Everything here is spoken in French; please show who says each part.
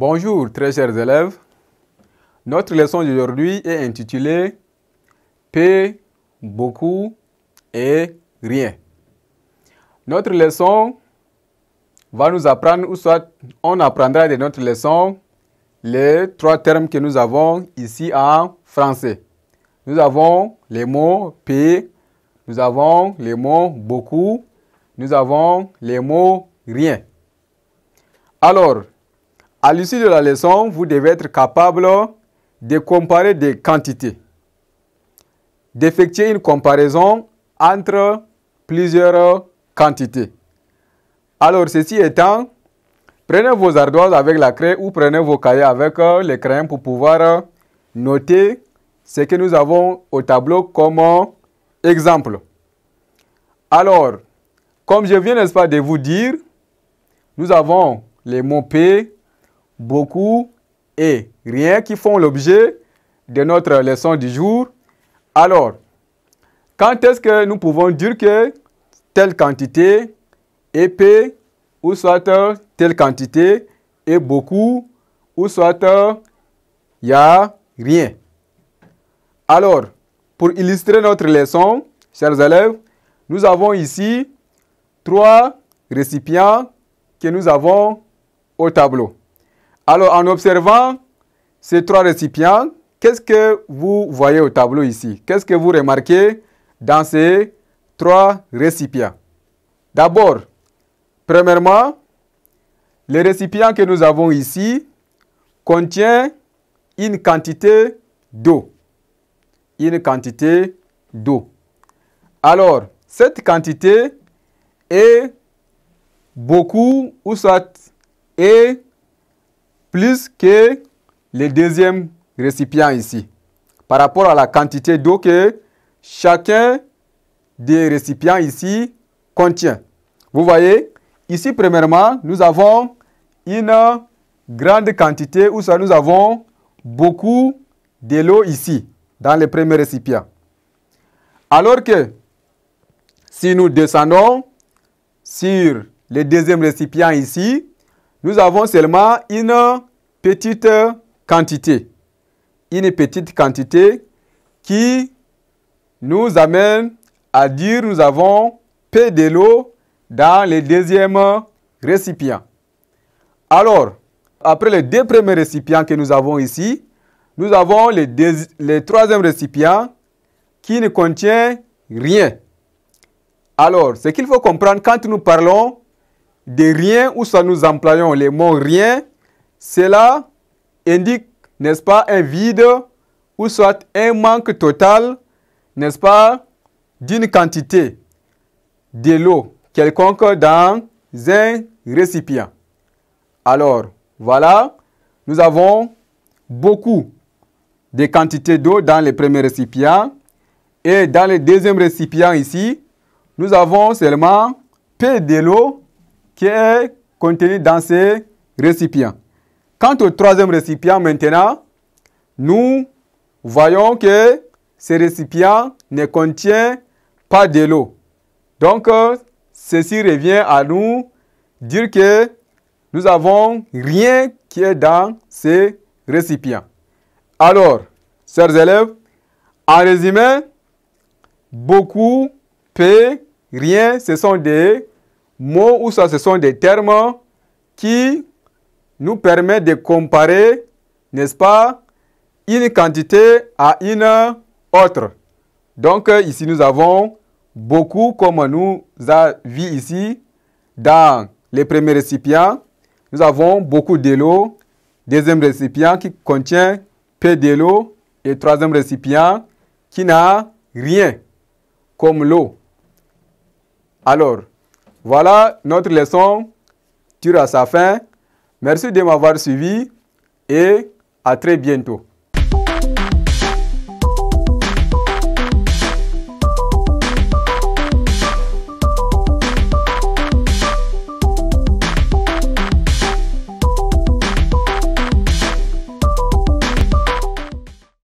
Speaker 1: Bonjour très chers élèves, notre leçon d'aujourd'hui est intitulée Peu, beaucoup et rien. Notre leçon va nous apprendre, ou soit on apprendra de notre leçon les trois termes que nous avons ici en français. Nous avons les mots peu, nous avons les mots beaucoup, nous avons les mots rien. Alors, à l'issue de la leçon, vous devez être capable de comparer des quantités, d'effectuer une comparaison entre plusieurs quantités. Alors, ceci étant, prenez vos ardoises avec la craie ou prenez vos cahiers avec les crayons pour pouvoir noter ce que nous avons au tableau comme exemple. Alors, comme je viens, n'est-ce pas, de vous dire, nous avons les mots P, beaucoup et rien qui font l'objet de notre leçon du jour. Alors, quand est-ce que nous pouvons dire que telle quantité est P, ou soit telle quantité est beaucoup, ou soit il n'y a rien? Alors, pour illustrer notre leçon, chers élèves, nous avons ici trois récipients que nous avons au tableau. Alors, en observant ces trois récipients, qu'est-ce que vous voyez au tableau ici? Qu'est-ce que vous remarquez dans ces trois récipients? D'abord, premièrement, les récipients que nous avons ici contiennent une quantité d'eau. Une quantité d'eau. Alors, cette quantité est beaucoup, ou soit est plus que le deuxième récipient ici, par rapport à la quantité d'eau que chacun des récipients ici contient. Vous voyez, ici premièrement, nous avons une grande quantité, ou soit nous avons beaucoup de l'eau ici, dans le premier récipient. Alors que, si nous descendons sur le deuxième récipient ici, nous avons seulement une petite quantité. Une petite quantité qui nous amène à dire nous avons peu de l'eau dans le deuxième récipient. Alors, après les deux premiers récipients que nous avons ici, nous avons le troisième récipient qui ne contient rien. Alors, ce qu'il faut comprendre quand nous parlons de rien, ou soit nous employons les mots rien, cela indique, n'est-ce pas, un vide, ou soit un manque total, n'est-ce pas, d'une quantité de l'eau quelconque dans un récipient. Alors, voilà, nous avons beaucoup de quantités d'eau dans le premier récipient, et dans le deuxième récipient ici, nous avons seulement peu de l'eau qui est contenue dans ces récipients. Quant au troisième récipient maintenant, nous voyons que ce récipient ne contient pas de l'eau. Donc, ceci revient à nous dire que nous n'avons rien qui est dans ces récipients. Alors, chers élèves, en résumé, beaucoup, peu, rien, ce sont des mots, ou ça, ce sont des termes qui nous permettent de comparer, n'est-ce pas, une quantité à une autre. Donc, ici, nous avons beaucoup, comme nous avons vu ici, dans les premiers récipients, nous avons beaucoup de l'eau, deuxième récipient qui contient peu de l'eau, et troisième récipient qui n'a rien, comme l'eau. Alors, voilà, notre leçon tire à sa fin. Merci de m'avoir suivi et à très bientôt.